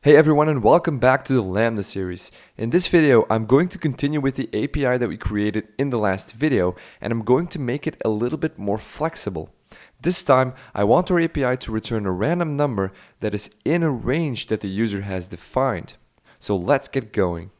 Hey everyone, and welcome back to the Lambda series. In this video, I'm going to continue with the API that we created in the last video, and I'm going to make it a little bit more flexible. This time, I want our API to return a random number that is in a range that the user has defined. So let's get going.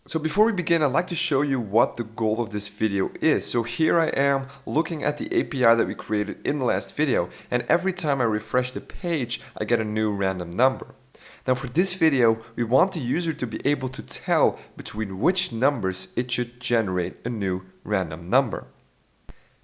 So before we begin, I'd like to show you what the goal of this video is. So here I am looking at the API that we created in the last video, and every time I refresh the page, I get a new random number. Now for this video, we want the user to be able to tell between which numbers it should generate a new random number.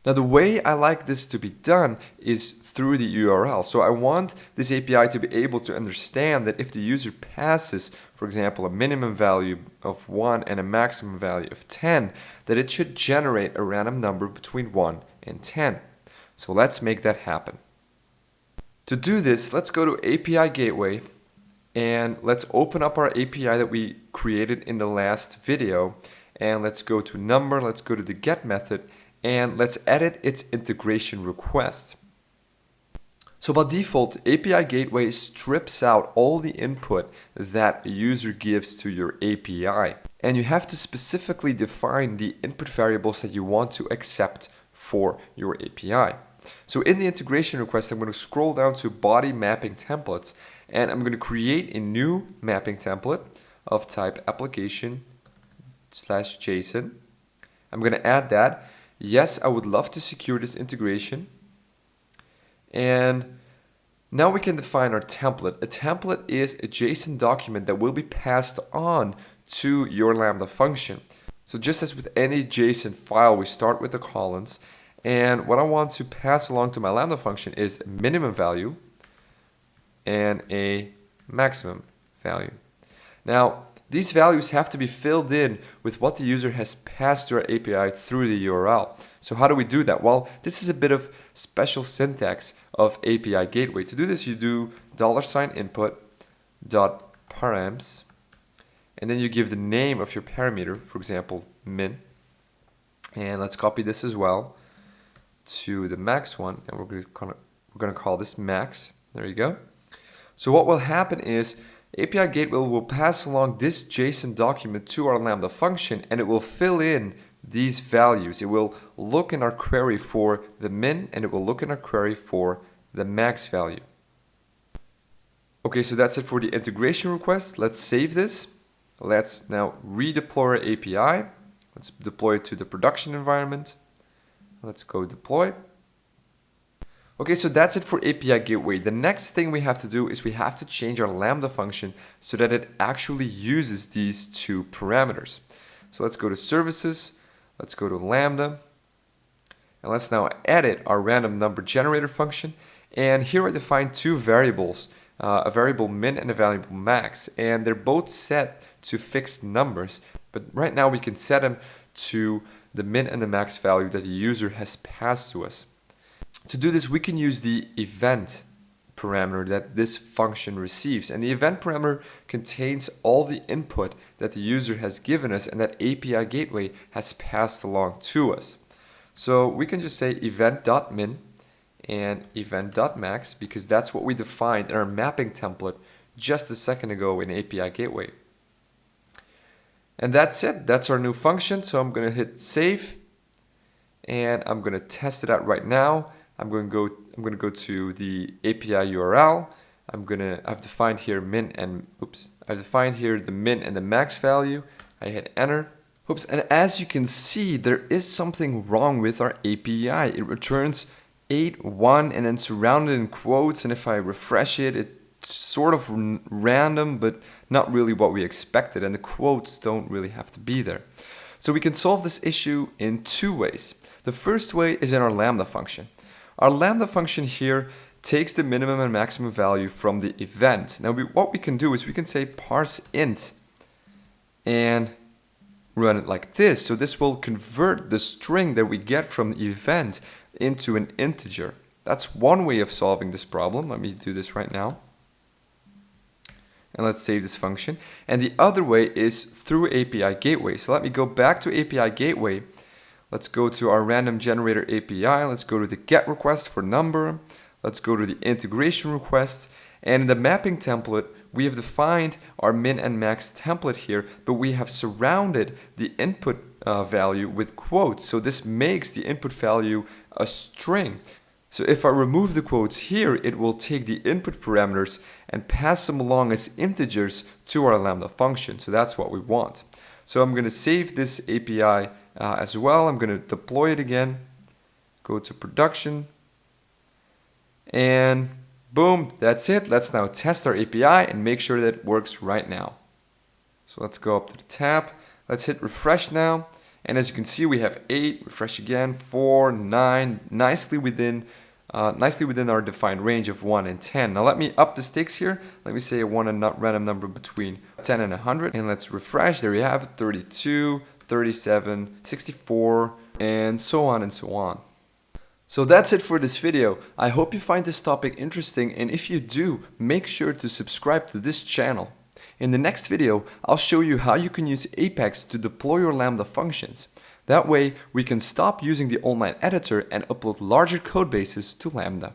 Now the way I like this to be done is through the URL. So I want this API to be able to understand that if the user passes, for example, a minimum value of 1 and a maximum value of 10, that it should generate a random number between 1 and 10. So let's make that happen. To do this, let's go to API Gateway and let's open up our API that we created in the last video, and let's go to number, let's go to the get method, and let's edit its integration request. So by default, API Gateway strips out all the input that a user gives to your API. And you have to specifically define the input variables that you want to accept for your API. So in the integration request, I'm going to scroll down to body mapping templates, and I'm going to create a new mapping template of type application/JSON. I'm going to add that. Yes, I would love to secure this integration. And now we can define our template. A template is a JSON document that will be passed on to your Lambda function. So just as with any JSON file, we start with the colons. And what I want to pass along to my Lambda function is a minimum value and a maximum value. Now, these values have to be filled in with what the user has passed to our API through the URL. So how do we do that? Well, this is a bit of special syntax of API Gateway. To do this, you do $input.params, and then you give the name of your parameter, for example, min. And let's copy this as well to the max one, and we're going to call this max. There you go. So what will happen is API Gateway will pass along this JSON document to our Lambda function, and it will fill in these values. It will look in our query for the min, and it will look in our query for the max value. Okay, so that's it for the integration request. Let's save this. Let's now redeploy our API. Let's deploy it to the production environment. Let's go deploy. Okay, so that's it for API Gateway. The next thing we have to do is we have to change our Lambda function so that it actually uses these two parameters. So let's go to Services, let's go to Lambda, and let's now edit our random number generator function. And here I define two variables, a variable min and a variable max, and they're both set to fixed numbers, but right now we can set them to the min and the max value that the user has passed to us. To do this, we can use the event parameter that this function receives. And the event parameter contains all the input that the user has given us and that API Gateway has passed along to us. So we can just say event.min and event.max because that's what we defined in our mapping template just a second ago in API Gateway. And that's it. That's our new function. So I'm going to hit save and I'm going to test it out right now. I'm going to go to the API URL. I've defined here I've defined here the min and the max value. I hit enter. Oops, and as you can see, there is something wrong with our API. It returns 8, 1, and then surrounded in quotes. And if I refresh it, it's sort of random, but not really what we expected. And the quotes don't really have to be there. So we can solve this issue in two ways. The first way is in our Lambda function. Our Lambda function here takes the minimum and maximum value from the event. Now what we can do is we can say parse int and run it like this. So this will convert the string that we get from the event into an integer. That's one way of solving this problem. Let me do this right now. And let's save this function. And the other way is through API Gateway. So let me go back to API Gateway. Let's go to our random generator API. Let's go to the get request for number. Let's go to the integration request. And in the mapping template, we have defined our min and max template here, but we have surrounded the input value with quotes. So this makes the input value a string. So if I remove the quotes here, it will take the input parameters and pass them along as integers to our Lambda function. So that's what we want. So I'm going to save this API as well. I'm going to deploy it again, go to production, and boom, that's it. Let's now test our API and make sure that it works right now. So let's go up to the tab. Let's hit refresh now. And as you can see, we have 8, refresh again, 4, 9, nicely within our defined range of 1 and 10. Now let me up the stakes here. Let me say a random number between 10 and 100. And let's refresh. There you have it, 32, 37, 64, and so on and so on. So that's it for this video. I hope you find this topic interesting, and if you do, make sure to subscribe to this channel. In the next video, I'll show you how you can use Apex to deploy your Lambda functions. That way, we can stop using the online editor and upload larger code bases to Lambda.